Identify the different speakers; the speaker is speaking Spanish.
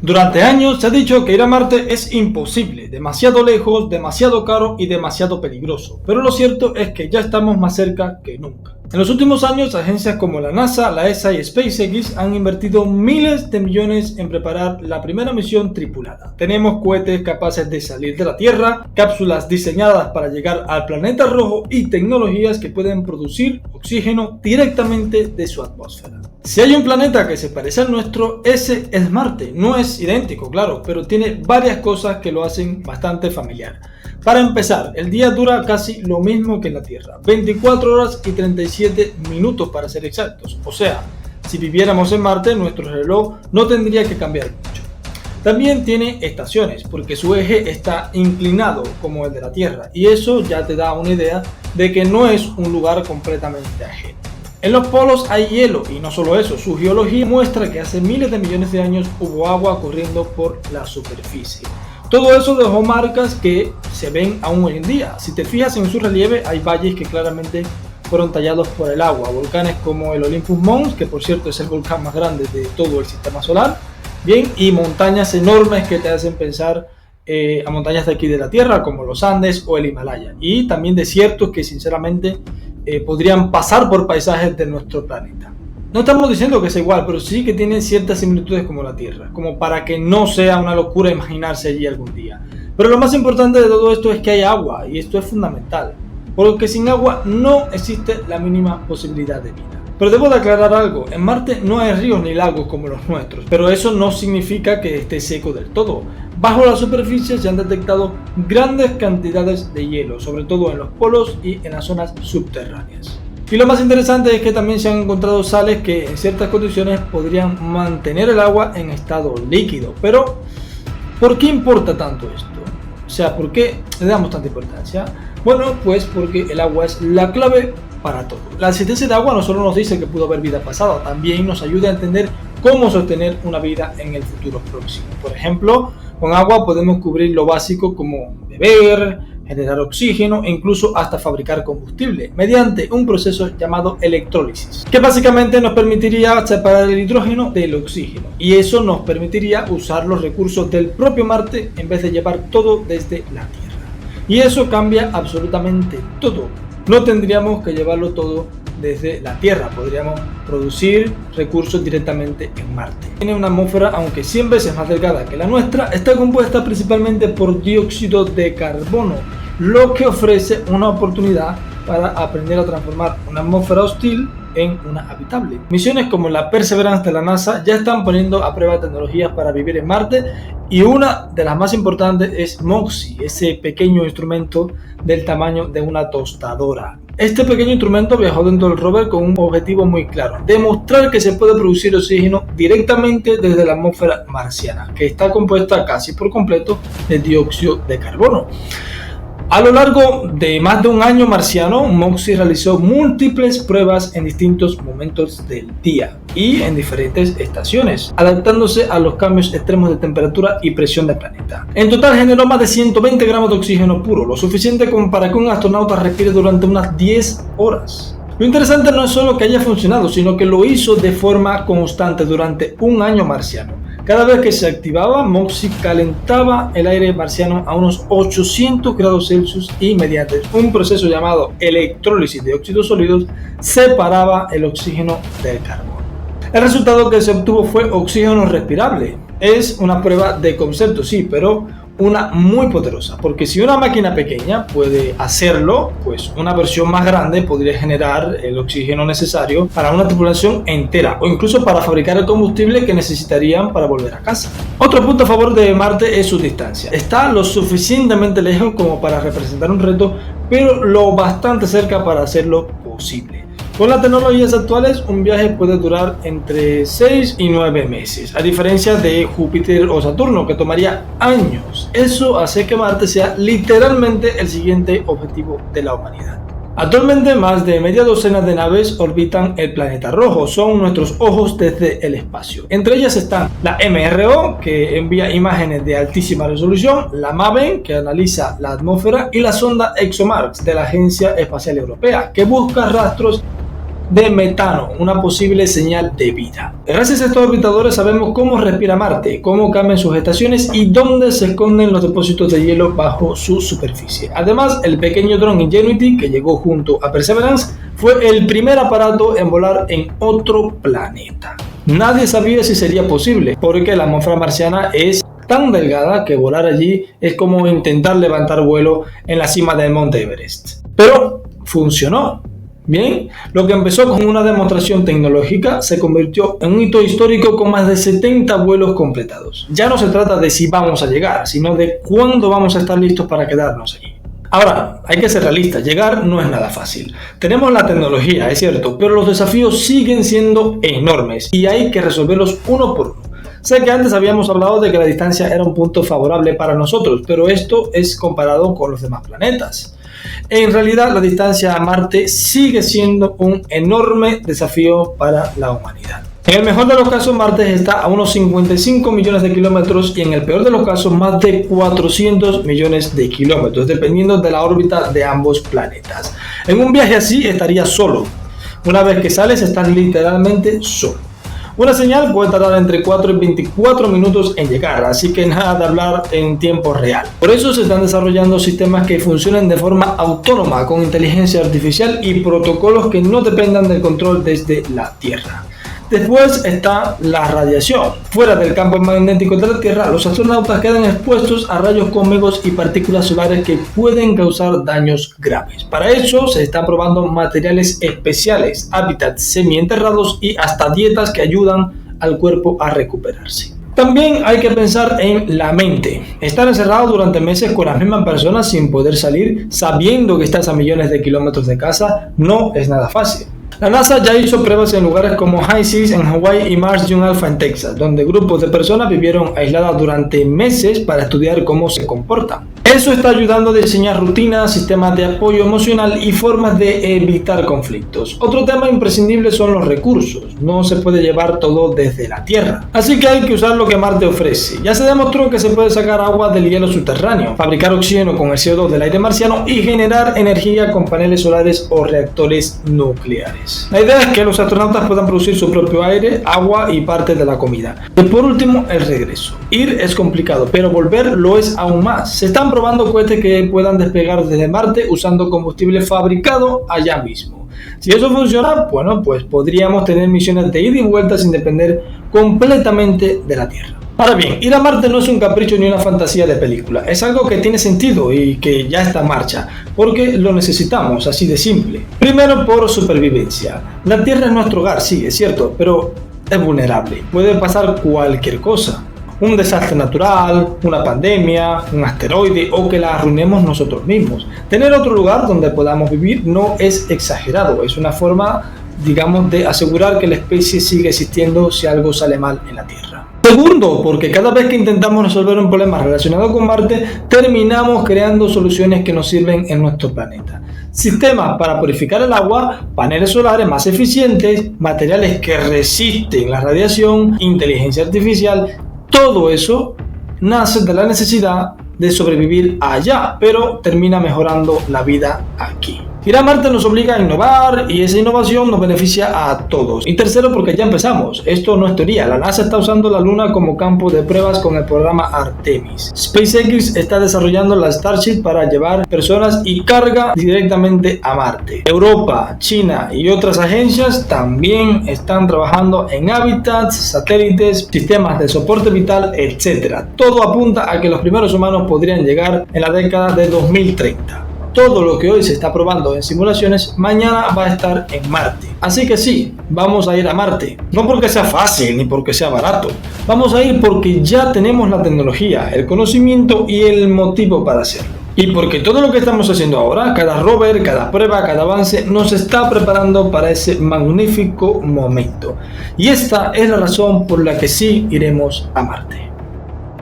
Speaker 1: Durante años se ha dicho que ir a Marte es imposible, demasiado lejos, demasiado caro y demasiado peligroso, pero lo cierto es que ya estamos más cerca que nunca. En los últimos años, agencias como la NASA, la ESA y SpaceX han invertido miles de millones en preparar la primera misión tripulada. Tenemos cohetes capaces de salir de la Tierra, cápsulas diseñadas para llegar al planeta rojo y tecnologías que pueden producir oxígeno directamente de su atmósfera. Si hay un planeta que se parece al nuestro, ese es Marte. No es idéntico, claro, pero tiene varias cosas que lo hacen bastante familiar. Para empezar, el día dura casi lo mismo que en la Tierra, 24 horas y 37 minutos para ser exactos. O sea, si viviéramos en Marte, nuestro reloj no tendría que cambiar mucho. También tiene estaciones, porque su eje está inclinado como el de la Tierra, y eso ya te da una idea de que no es un lugar completamente ajeno. En los polos hay hielo, y no solo eso, su geología muestra que hace miles de millones de años hubo agua corriendo por la superficie. Todo eso dejó marcas que se ven aún hoy en día. Si te fijas en su relieve, hay valles que claramente fueron tallados por el agua. Volcanes como el Olympus Mons, que por cierto es el volcán más grande de todo el sistema solar, bien, y montañas enormes que te hacen pensar a montañas de aquí de la Tierra, como los Andes o el Himalaya. Y también desiertos que sinceramente podrían pasar por paisajes de nuestro planeta. No estamos diciendo que sea igual, pero sí que tiene ciertas similitudes como la Tierra, como para que no sea una locura imaginarse allí algún día. Pero lo más importante de todo esto es que hay agua, y esto es fundamental, porque sin agua no existe la mínima posibilidad de vida. Pero debo de aclarar algo, en Marte no hay ríos ni lagos como los nuestros, pero eso no significa que esté seco del todo. Bajo la superficie se han detectado grandes cantidades de hielo, sobre todo en los polos y en las zonas subterráneas. Y lo más interesante es que también se han encontrado sales que en ciertas condiciones podrían mantener el agua en estado líquido. Pero, ¿por qué importa tanto esto? O sea, ¿por qué le damos tanta importancia? Bueno, pues porque el agua es la clave para todo. La existencia de agua no solo nos dice que pudo haber vida pasada, también nos ayuda a entender cómo sostener una vida en el futuro próximo. Por ejemplo, con agua podemos cubrir lo básico como beber, generar oxígeno e incluso hasta fabricar combustible mediante un proceso llamado electrólisis, que básicamente nos permitiría separar el hidrógeno del oxígeno, y eso nos permitiría usar los recursos del propio Marte en vez de llevar todo desde la Tierra. Y eso cambia absolutamente todo. No tendríamos que llevarlo todo desde la Tierra, podríamos producir recursos directamente en Marte. Tiene una atmósfera, aunque 100 veces más delgada que la nuestra, está compuesta principalmente por dióxido de carbono, lo que ofrece una oportunidad para aprender a transformar una atmósfera hostil en una habitable. Misiones como la Perseverance de la NASA ya están poniendo a prueba tecnologías para vivir en Marte, y una de las más importantes es MOXIE, ese pequeño instrumento del tamaño de una tostadora. Este pequeño instrumento viajó dentro del rover con un objetivo muy claro: demostrar que se puede producir oxígeno directamente desde la atmósfera marciana, que está compuesta casi por completo de dióxido de carbono. A lo largo de más de un año marciano, MOXIE realizó múltiples pruebas en distintos momentos del día y en diferentes estaciones, adaptándose a los cambios extremos de temperatura y presión del planeta. En total generó más de 120 gramos de oxígeno puro, lo suficiente como para que un astronauta respire durante unas 10 horas. Lo interesante no es solo que haya funcionado, sino que lo hizo de forma constante durante un año marciano. Cada vez que se activaba, MOXIE calentaba el aire marciano a unos 800 grados Celsius y mediante un proceso llamado electrólisis de óxidos sólidos separaba el oxígeno del carbono. El resultado que se obtuvo fue oxígeno respirable. Es una prueba de concepto, sí, pero una muy poderosa, porque si una máquina pequeña puede hacerlo, pues una versión más grande podría generar el oxígeno necesario para una tripulación entera, o incluso para fabricar el combustible que necesitarían para volver a casa. Otro punto a favor de Marte es su distancia. Está lo suficientemente lejos como para representar un reto, pero lo bastante cerca para hacerlo posible. Con las tecnologías actuales, un viaje puede durar entre 6 y 9 meses, a diferencia de Júpiter o Saturno, que tomaría años. Eso hace que Marte sea literalmente el siguiente objetivo de la humanidad. Actualmente, más de media docena de naves orbitan el planeta rojo. Son nuestros ojos desde el espacio. Entre ellas están la MRO, que envía imágenes de altísima resolución, la MAVEN, que analiza la atmósfera, y la sonda ExoMars de la Agencia Espacial Europea, que busca rastros de metano, una posible señal de vida. Gracias a estos orbitadores sabemos cómo respira Marte, cómo cambian sus estaciones y dónde se esconden los depósitos de hielo bajo su superficie. Además, el pequeño dron Ingenuity, que llegó junto a Perseverance, fue el primer aparato en volar en otro planeta. Nadie sabía si sería posible, porque la atmósfera marciana es tan delgada que volar allí es como intentar levantar vuelo en la cima del Monte Everest. Pero funcionó. Bien, lo que empezó con una demostración tecnológica se convirtió en un hito histórico con más de 70 vuelos completados. Ya no se trata de si vamos a llegar, sino de cuándo vamos a estar listos para quedarnos allí. Ahora, hay que ser realistas, llegar no es nada fácil. Tenemos la tecnología, es cierto, pero los desafíos siguen siendo enormes y hay que resolverlos uno por uno. Sé que antes habíamos hablado de que la distancia era un punto favorable para nosotros, pero esto es comparado con los demás planetas. En realidad, la distancia a Marte sigue siendo un enorme desafío para la humanidad. En el mejor de los casos, Marte está a unos 55 millones de kilómetros y en el peor de los casos, más de 400 millones de kilómetros, dependiendo de la órbita de ambos planetas. En un viaje así estarías solo. Una vez que sales, estás literalmente solo. Una señal puede tardar entre 4 y 24 minutos en llegar, así que nada de hablar en tiempo real. Por eso se están desarrollando sistemas que funcionen de forma autónoma, con inteligencia artificial y protocolos que no dependan del control desde la Tierra. Después está la radiación. Fuera del campo magnético de la Tierra, los astronautas quedan expuestos a rayos cósmicos y partículas solares que pueden causar daños graves. Para eso se están probando materiales especiales, hábitats semienterrados y hasta dietas que ayudan al cuerpo a recuperarse. También hay que pensar en la mente. Estar encerrado durante meses con las mismas personas sin poder salir, sabiendo que estás a millones de kilómetros de casa, no es nada fácil. La NASA ya hizo pruebas en lugares como High Seas en Hawái y Mars Young Alpha en Texas, donde grupos de personas vivieron aisladas durante meses para estudiar cómo se comportan. Eso está ayudando a diseñar rutinas, sistemas de apoyo emocional y formas de evitar conflictos. Otro tema imprescindible son los recursos. No se puede llevar todo desde la Tierra. Así que hay que usar lo que Marte ofrece. Ya se demostró que se puede sacar agua del hielo subterráneo, fabricar oxígeno con el CO2 del aire marciano y generar energía con paneles solares o reactores nucleares. La idea es que los astronautas puedan producir su propio aire, agua y parte de la comida. Y por último, el regreso. Ir es complicado, pero volver lo es aún más. Se están probando cohetes que puedan despegar desde Marte usando combustible fabricado allá mismo. Si eso funciona, bueno, pues podríamos tener misiones de ida y vuelta sin depender completamente de la Tierra. Ahora bien, ir a Marte no es un capricho ni una fantasía de película, es algo que tiene sentido y que ya está en marcha, porque lo necesitamos, así de simple. Primero, por supervivencia. La Tierra es nuestro hogar, sí, es cierto, pero es vulnerable, puede pasar cualquier cosa. Un desastre natural, una pandemia, un asteroide o que la arruinemos nosotros mismos. Tener otro lugar donde podamos vivir no es exagerado, es una forma, digamos, de asegurar que la especie sigue existiendo si algo sale mal en la Tierra. Segundo, porque cada vez que intentamos resolver un problema relacionado con Marte, terminamos creando soluciones que nos sirven en nuestro planeta. Sistemas para purificar el agua, paneles solares más eficientes, materiales que resisten la radiación, inteligencia artificial, todo eso nace de la necesidad de sobrevivir allá, pero termina mejorando la vida aquí. Ir a Marte nos obliga a innovar y esa innovación nos beneficia a todos. Y tercero, porque ya empezamos. Esto no es teoría. La NASA está usando la Luna como campo de pruebas con el programa Artemis. SpaceX está desarrollando la Starship para llevar personas y carga directamente a Marte. Europa, China y otras agencias también están trabajando en hábitats, satélites, sistemas de soporte vital, etc. Todo apunta a que los primeros humanos podrían llegar en la década de 2030. Todo lo que hoy se está probando en simulaciones, mañana va a estar en Marte. Así que sí, vamos a ir a Marte. No porque sea fácil ni porque sea barato. Vamos a ir porque ya tenemos la tecnología, el conocimiento y el motivo para hacerlo. Y porque todo lo que estamos haciendo ahora, cada rover, cada prueba, cada avance, nos está preparando para ese magnífico momento. Y esta es la razón por la que sí iremos a Marte.